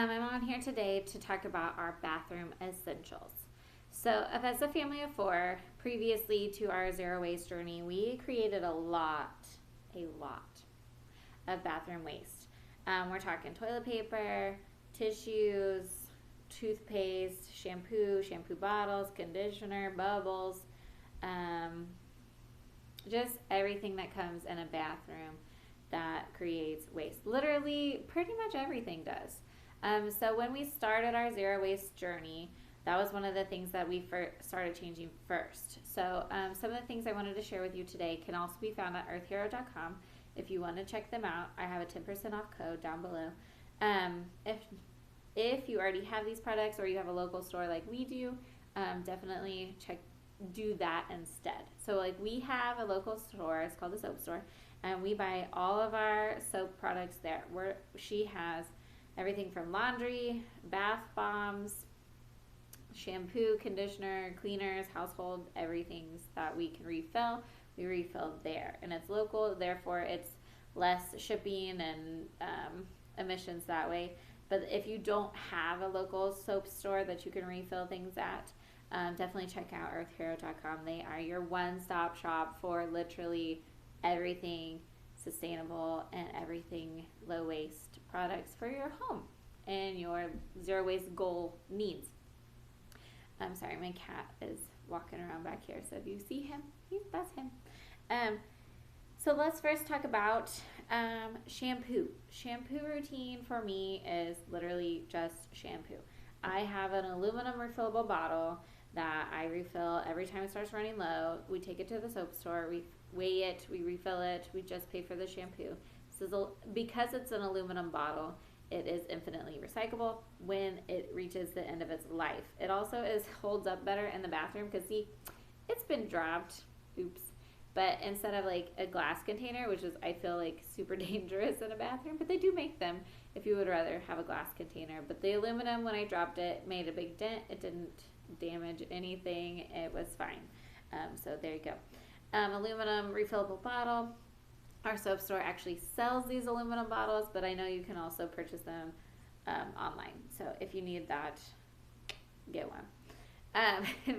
I'm on here today to talk about our bathroom essentials. So, as a family of four, previously to our zero waste journey, we created a lot of bathroom waste. We're talking toilet paper, tissues, toothpaste, shampoo bottles, conditioner, bubbles, um, just everything that comes in a bathroom that creates waste. Literally, pretty much everything does. So when we started our zero waste journey, that was one of the things that we started changing first. So some of the things I wanted to share with you today can also be found at earthhero.com. If you want to check them out, I have a 10% off code down below. If you already have these products or you have a local store like we do, definitely do that instead. So like we have a local store, it's called the Soap Store, and we buy all of our soap products there. Where she has everything from laundry, bath bombs, shampoo, conditioner, cleaners, household, everything that we can refill. We refill there, and it's local, therefore it's less shipping and emissions that way. But if you don't have a local soap store that you can refill things at, definitely check out earthhero.com. They are your one-stop shop for literally everything sustainable and everything low waste products for your home and your zero waste goal needs. I'm sorry, my cat is walking around back here, so if you see him, that's him. So let's first talk about shampoo. Shampoo routine for me is literally just shampoo. I have an aluminum refillable bottle that I refill every time it starts running low. We take it to the soap store, we weigh it, we refill it, we just pay for the shampoo. Because it's an aluminum bottle, it is infinitely recyclable when it reaches the end of its life. It also holds up better in the bathroom because see, it's been dropped. Oops. But instead of like a glass container, which is I feel like super dangerous in a bathroom, but they do make them if you would rather have a glass container. But the aluminum, when I dropped it, made a big dent. It didn't damage anything. It was fine. So there you go. Aluminum refillable bottle. Our soap store actually sells these aluminum bottles, but I know you can also purchase them online. So if you need that, get one.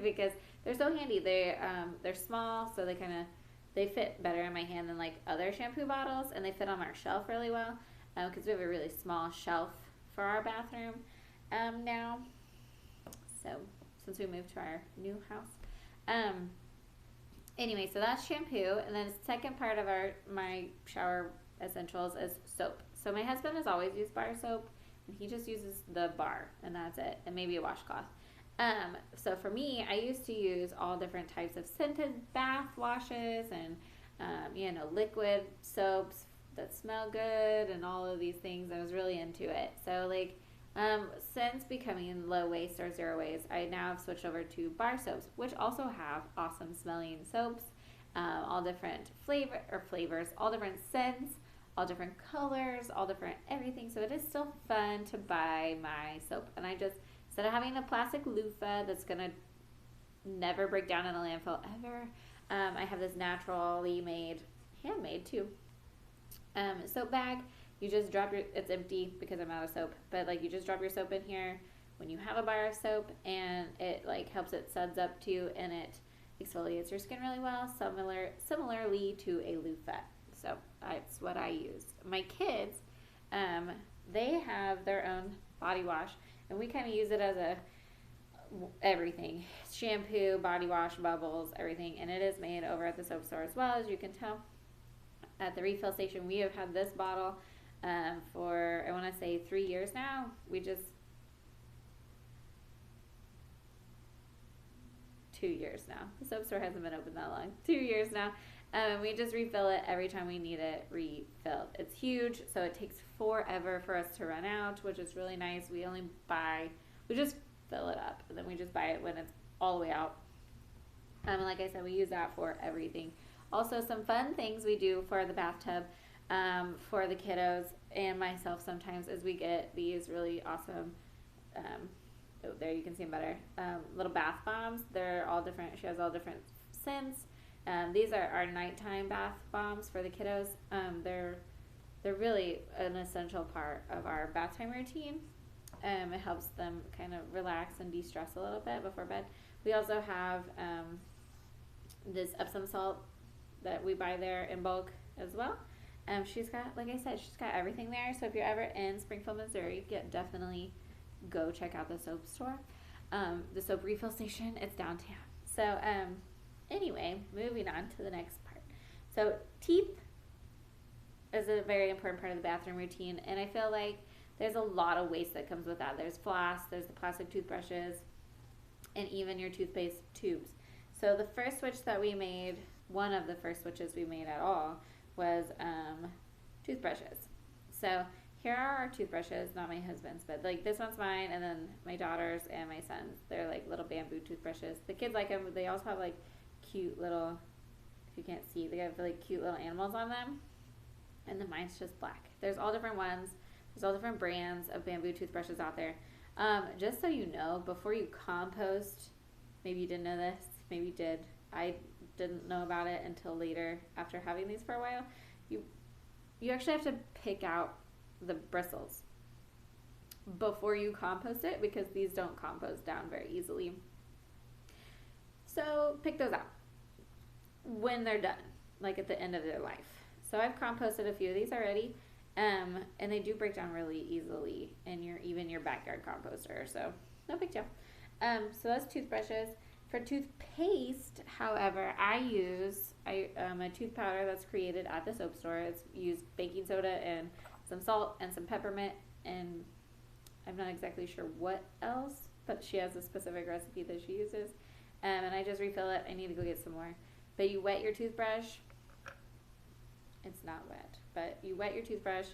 Because they're so handy. They're small, so they fit better in my hand than like other shampoo bottles, and they fit on our shelf really well because we have a really small shelf for our bathroom now. So since we moved to our new house. Anyway, so that's shampoo, and then the second part of my shower essentials is soap. So my husband has always used bar soap, and he just uses the bar, and that's it, and maybe a washcloth. So for me, I used to use all different types of scented bath washes and liquid soaps that smell good and all of these things. I was really into it. So like since becoming low waste or zero waste, I now have switched over to bar soaps, which also have awesome smelling soaps, all different flavors, all different scents, all different colors, all different everything. So it is still fun to buy my soap, and I just, instead of having a plastic loofah that's gonna never break down in a landfill ever, I have this naturally made, handmade too, soap bag. You just drop it's empty because I'm out of soap, but like you just drop your soap in here when you have a bar of soap, and it like helps it suds up too, and it exfoliates your skin really well, similarly to a loofah. So that's what I use. My kids, they have their own body wash, and we kind of use it as everything, shampoo, body wash, bubbles, everything, and it is made over at the soap store as well, as you can tell. At the refill station, we have had this bottle for, I want to say 3 years now. 2 years now. The soap store hasn't been open that long. 2 years now. We just refill it every time we need it refilled. It's huge, so it takes forever for us to run out, which is really nice. We just fill it up, and then we just buy it when it's all the way out. Like I said, we use that for everything. Also, some fun things we do for the bathtub for the kiddos and myself sometimes is we get these really awesome, there you can see them better, little bath bombs. They're all different. She has all different scents. These are our nighttime bath bombs for the kiddos. They're really an essential part of our bath time routine. It helps them kind of relax and de-stress a little bit before bed. We also have this Epsom salt that we buy there in bulk as well. She's got, like I said, she's got everything there. So if you're ever in Springfield, Missouri, definitely go check out the soap store. The soap refill station, it's downtown. So anyway, moving on to the next part. So teeth is a very important part of the bathroom routine, and I feel like there's a lot of waste that comes with that. There's floss, there's the plastic toothbrushes, and even your toothpaste tubes. So the first switch that we made, one of the first switches we made at all, was toothbrushes. So here are our toothbrushes, not my husband's, but like this one's mine, and then my daughter's and my son's. They're like little bamboo toothbrushes. The kids like them. They also have like cute little, if you can't see, they have like cute little animals on them. And then mine's just black. There's all different ones. There's all different brands of bamboo toothbrushes out there. Just so you know, before you compost, maybe you didn't know this, maybe you did. I didn't know about it until later after having these for a while. You actually have to pick out the bristles before you compost it, because these don't compost down very easily. So pick those out when they're done, like at the end of their life. So I've composted a few of these already, and they do break down really easily in your backyard composter, so no big deal. So that's toothbrushes. For toothpaste, however, I use a tooth powder that's created at the soap store. It's used baking soda and some salt and some peppermint, and I'm not exactly sure what else, but she has a specific recipe that she uses, and I just refill it. I need to go get some more. But you wet your toothbrush. It's not wet, but you wet your toothbrush,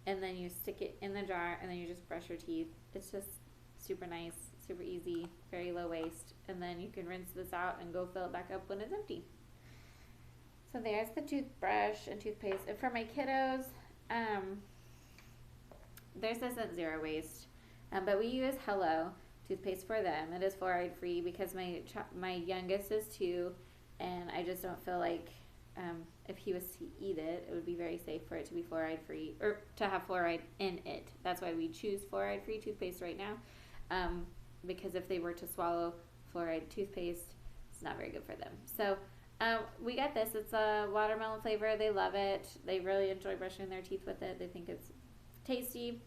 and then you stick it in the jar, and then you just brush your teeth. It's just super nice, super easy, very low waste, and then you can rinse this out and go fill it back up when it's empty. So there's the toothbrush and toothpaste. And for my kiddos, theirs isn't zero waste, but we use Hello toothpaste for them. It is fluoride free because my youngest is 2, and I just don't feel like if he was to eat it, it would be very safe for it to be fluoride free, or to have fluoride in it. That's why we choose fluoride free toothpaste right now, because if they were to swallow fluoride toothpaste, it's not very good for them. So we got this. It's a watermelon flavor. They love it. They really enjoy brushing their teeth with it. They think it's tasty.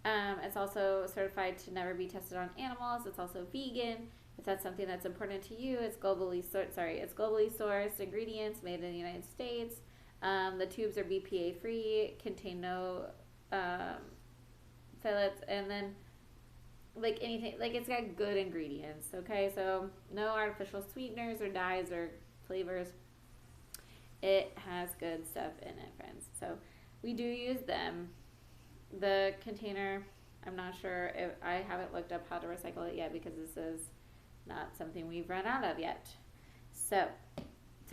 It's also certified to never be tested on animals. It's also vegan. If that's something that's important to you, it's globally sourced ingredients made in the United States. The tubes are BPA free, contain no phthalates, and then like anything, like it's got good ingredients. Okay, so no artificial sweeteners or dyes or flavors. It has good stuff in it, friends. So we do use them. The container, I'm not sure if I haven't looked up how to recycle it yet, because this is not something we've run out of yet. So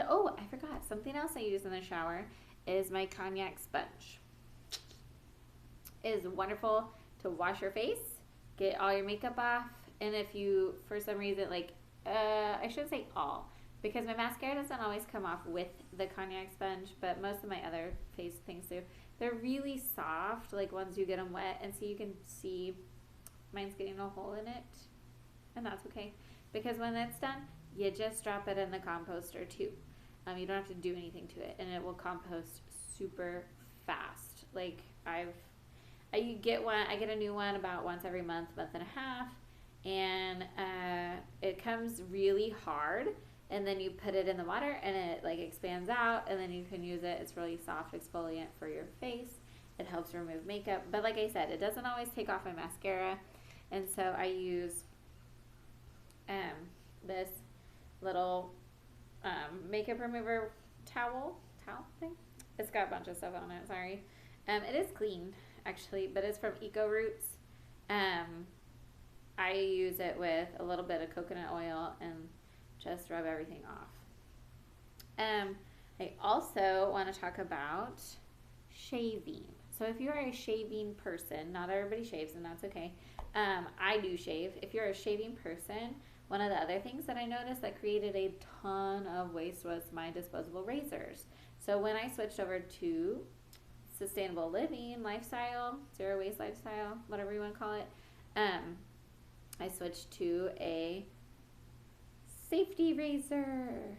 oh, I forgot something else I use in the shower is my cognac sponge. It is wonderful to wash your face, get all your makeup off, and if you, for some reason, like I shouldn't say all, because my mascara doesn't always come off with the cognac sponge, but most of my other face things do. They're really soft, like once you get them wet, and so you can see mine's getting a hole in it, and that's okay, because when it's done, you just drop it in the composter too. You don't have to do anything to it, and it will compost super fast. Like I get a new one about once every month and a half, and it comes really hard, and then you put it in the water and it like expands out, and then you can use it. It's really soft exfoliant for your face. It helps remove makeup, but like I said, it doesn't always take off my mascara, and so I use this little makeup remover towel thing. It's got a bunch of stuff on it, sorry. It is clean actually, but it's from Eco Roots. I use it with a little bit of coconut oil and just rub everything off. I also want to talk about shaving. So if you're a shaving person, not everybody shaves, and that's okay. I do shave. If you're a shaving person, one of the other things that I noticed that created a ton of waste was my disposable razors. So when I switched over to sustainable living lifestyle, zero waste lifestyle, whatever you want to call it, I switched to a safety razor.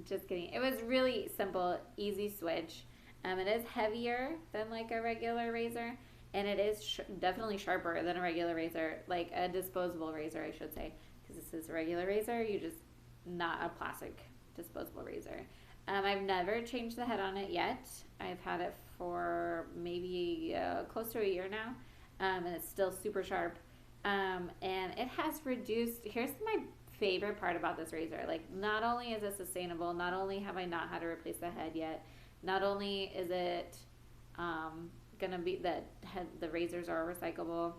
Just kidding. It was really simple, easy switch. It is heavier than like a regular razor, and it is definitely sharper than a regular razor, like a disposable razor, I should say, because this is a regular razor. You just not a plastic disposable razor. I've never changed the head on it yet. I've had it for maybe close to a year now, and it's still super sharp. And it has reduced. Here's my favorite part about this razor. Like, not only is it sustainable, not only have I not had to replace the head yet, not only is it gonna be the razors are recyclable,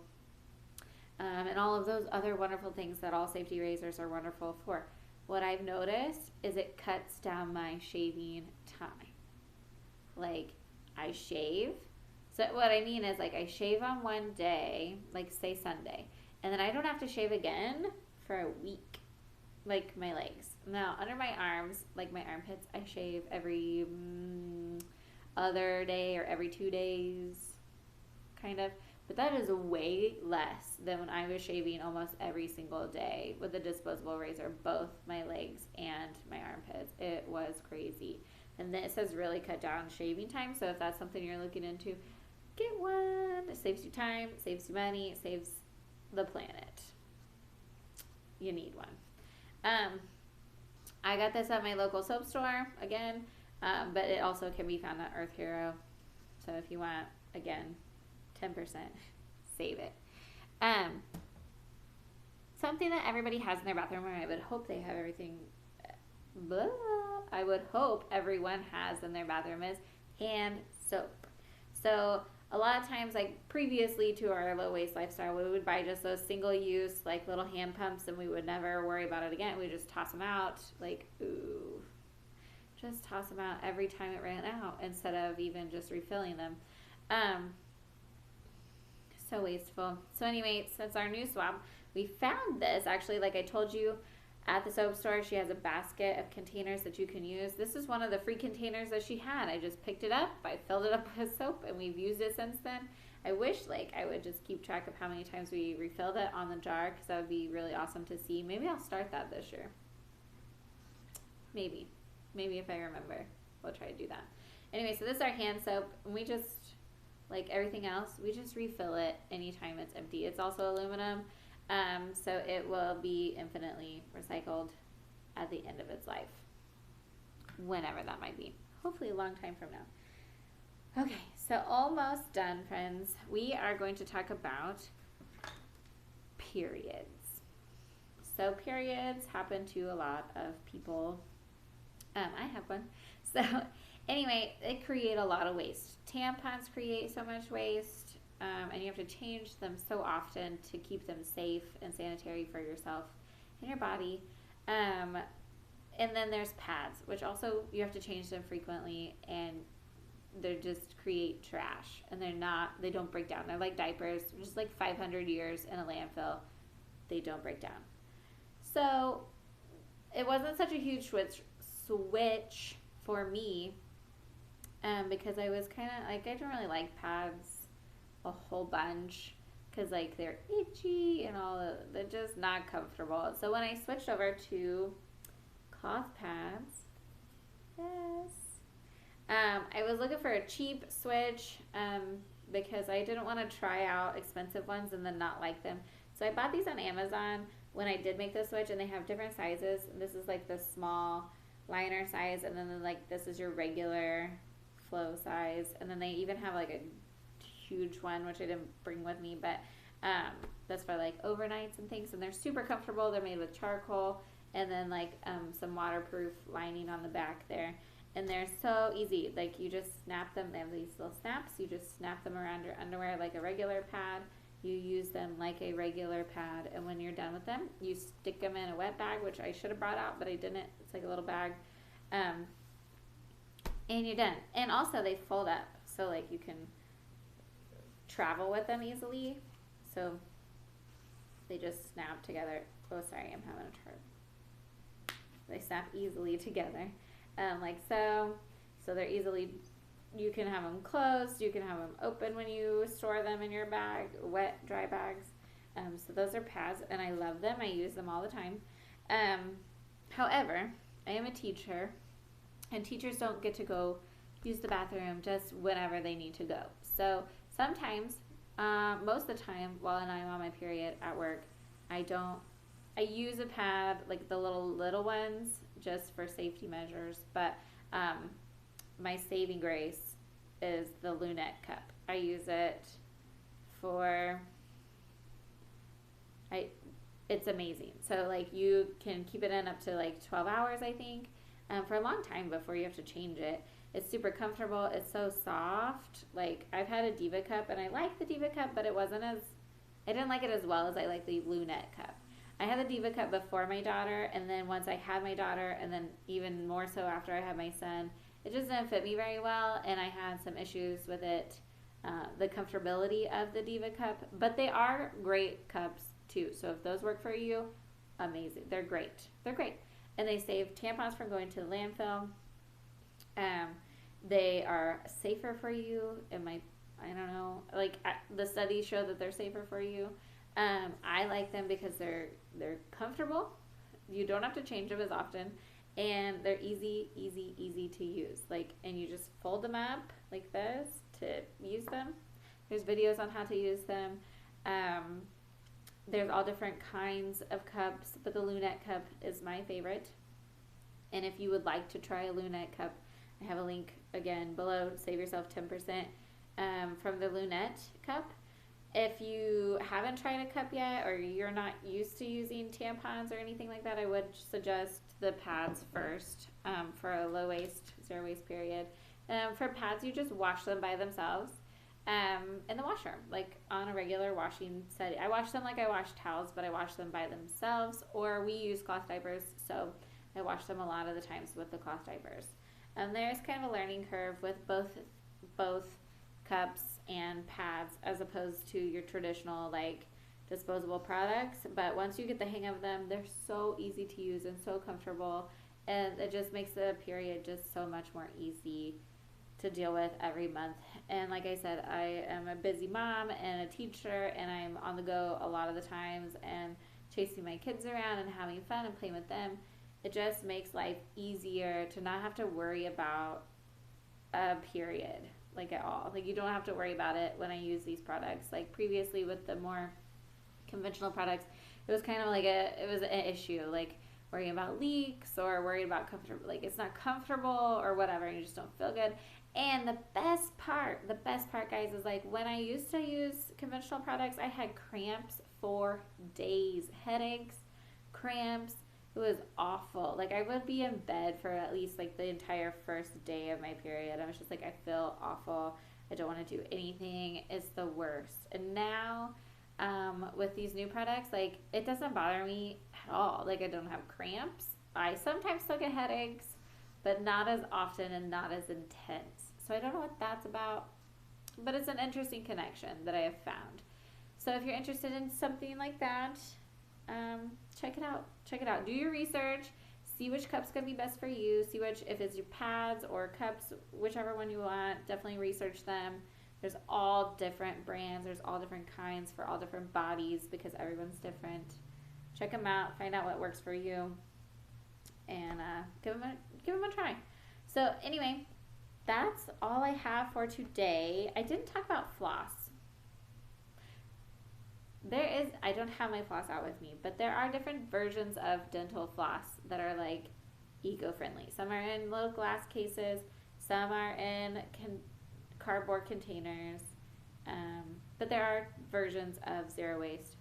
and all of those other wonderful things that all safety razors are wonderful for. What I've noticed is it cuts down my shaving time. Like, I shave. So what I mean is, like, I shave on one day, like say Sunday, and then I don't have to shave again for a week. Like my legs. Now, under my arms, like my armpits, I shave every other day or every 2 days, kind of. But that is way less than when I was shaving almost every single day with a disposable razor, both my legs and my armpits. It was crazy. And this has really cut down shaving time. So if that's something you're looking into, get one. It saves you time, saves you money, it saves the planet. You need one. I got this at my local soap store again, but it also can be found at Earth Hero. So if you want, again, 10%, save it. Something that everybody has in their bathroom, or I would hope they have everything. I would hope everyone has in their bathroom is hand soap. So a lot of times, like previously to our low waste lifestyle, we would buy just those single use, like little hand pumps, and we would never worry about it again. We just toss them out, like, ooh, just toss them out every time it ran out instead of even just refilling them. So wasteful. So anyway, since our new swap, we found this actually, like I told you, at the soap store. She has a basket of containers that you can use. This is one of the free containers that she had. I just picked it up, I filled it up with soap, and we've used it since then. I wish like I would just keep track of how many times we refilled it on the jar, because that would be really awesome to see. Maybe I'll start that this year. Maybe if I remember, we'll try to do that. Anyway, so this is our hand soap, and we just, like everything else, we just refill it anytime it's empty. It's also aluminum, so it will be infinitely recycled at the end of its life, whenever that might be. Hopefully a long time from now. Okay, so almost done, friends. We are going to talk about periods. So periods happen to a lot of people. I have one. So anyway, they create a lot of waste. Tampons create so much waste, and you have to change them so often to keep them safe and sanitary for yourself and your body. And then there's pads, which also you have to change them frequently, and they just create trash, and they don't break down. They're like diapers, just like 500 years in a landfill. They don't break down. So it wasn't such a huge switch for me, because I was kind of like, I don't really like pads a whole bunch, because like they're itchy and they're just not comfortable. So when I switched over to cloth pads, yes, I was looking for a cheap switch, because I didn't want to try out expensive ones and then not like them. So I bought these on Amazon when I did make the switch, and they have different sizes. And this is like the small liner size, and then like this is your regular flow size, and then they even have like a huge one, which I didn't bring with me, but that's for like overnights and things, and they're super comfortable. They're made with charcoal, and then like some waterproof lining on the back there, and they're so easy. Like you just snap them. They have these little snaps. You just snap them around your underwear like a regular pad. You use them like a regular pad, and when you're done with them, you stick them in a wet bag, which I should have brought out, but I didn't. It's like a little bag, and you're done. And also they fold up, so like you can travel with them easily. So they just snap together. Oh, sorry, I'm having a chart. They snap easily together, like so. So they're easily You can have them closed. You can have them open when you store them in your bag, wet, dry bags. So those are pads, and I love them. I use them all the time. However, I am a teacher, and teachers don't get to go use the bathroom just whenever they need to go. So sometimes, most of the time, while I'm on my period at work, I don't. I use a pad, like the little ones, just for safety measures. But my saving grace is the Lunette cup. I use it for I it's amazing. So like you can keep it in up to like 12 hours, I think, for a long time before you have to change it. It's super comfortable. It's so soft. Like I've had a Diva cup and I like the Diva cup, but I didn't like it as well as I like the Lunette cup. I had the Diva cup before my daughter, and then once I had my daughter, and then even more so after I had my son, it just didn't fit me very well, and I had some issues with it, the comfortability of the Diva cup. But they are great cups too. So if those work for you, amazing. They're great. They're great, and they save tampons from going to the landfill. They are safer for you. I don't know. Like the studies show that they're safer for you. I like them because they're comfortable. You don't have to change them as often, and they're easy to use. Like, and you just fold them up like this to use them. There's videos on how to use them. There's all different kinds of cups, but the Lunette cup is my favorite. And if you would like to try a Lunette cup, I have a link again below. Save yourself 10% from the Lunette cup. If you haven't tried a cup yet, or you're not used to using tampons or anything like that, I would suggest the pads first for a low waist, zero waist period. For pads, you just wash them by themselves in the washer, like on a regular washing set. I wash them like I wash towels, but I wash them by themselves, or we use cloth diapers, so I wash them a lot of the times with the cloth diapers. There's kind of a learning curve with both cups and pads as opposed to your traditional like disposable products, but once you get the hang of them, they're so easy to use and so comfortable, and it just makes the period just so much more easy to deal with every month. And like I said, I am a busy mom and a teacher, and I'm on the go a lot of the times and chasing my kids around and having fun and playing with them. It just makes life easier to not have to worry about a period, like at all. Like you don't have to worry about it when I use these products. Like previously with the more conventional products, it was kind of like it was an issue, like worrying about leaks or worried about comfort, like it's not comfortable or whatever, and you just don't feel good. And the best part, guys, is like when I used to use conventional products, I had cramps for days, headaches, cramps. It was awful. Like I would be in bed for at least like the entire first day of my period. I was just like, I feel awful. I don't want to do anything. It's the worst. And now, with these new products, like it doesn't bother me at all. Like I don't have cramps. I sometimes still get headaches, but not as often and not as intense. So I don't know what that's about, but it's an interesting connection that I have found. So if you're interested in something like that, check it out. Check it out. Do your research. See which cup's going to be best for you. See if it's your pads or cups, whichever one you want. Definitely research them. There's all different brands. There's all different kinds for all different bodies because everyone's different. Check them out. Find out what works for you. And give them a try. So anyway, that's all I have for today. I didn't talk about floss. I don't have my floss out with me, but there are different versions of dental floss that are like eco-friendly. Some are in little glass cases, some are in cardboard containers, but there are versions of zero waste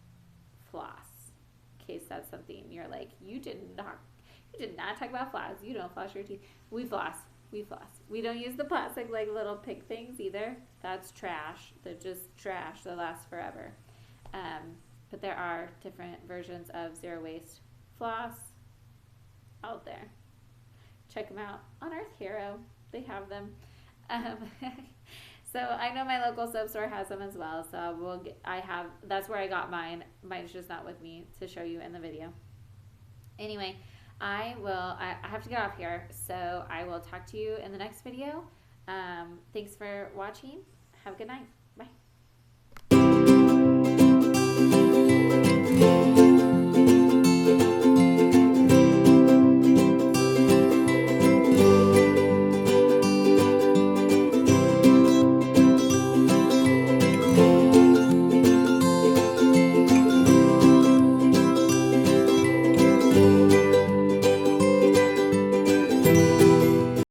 floss. In case that's something you're like, you did not talk about floss. You don't floss your teeth. We floss. We don't use the plastic like little pig things either. That's trash. They're just trash. They last forever. But there are different versions of zero waste floss out there. Check them out on Earth Hero. They have them. So I know my local soap store has them as well. So that's where I got mine. Mine's just not with me to show you in the video. Anyway, I have to get off here. So I will talk to you in the next video. Thanks for watching. Have a good night.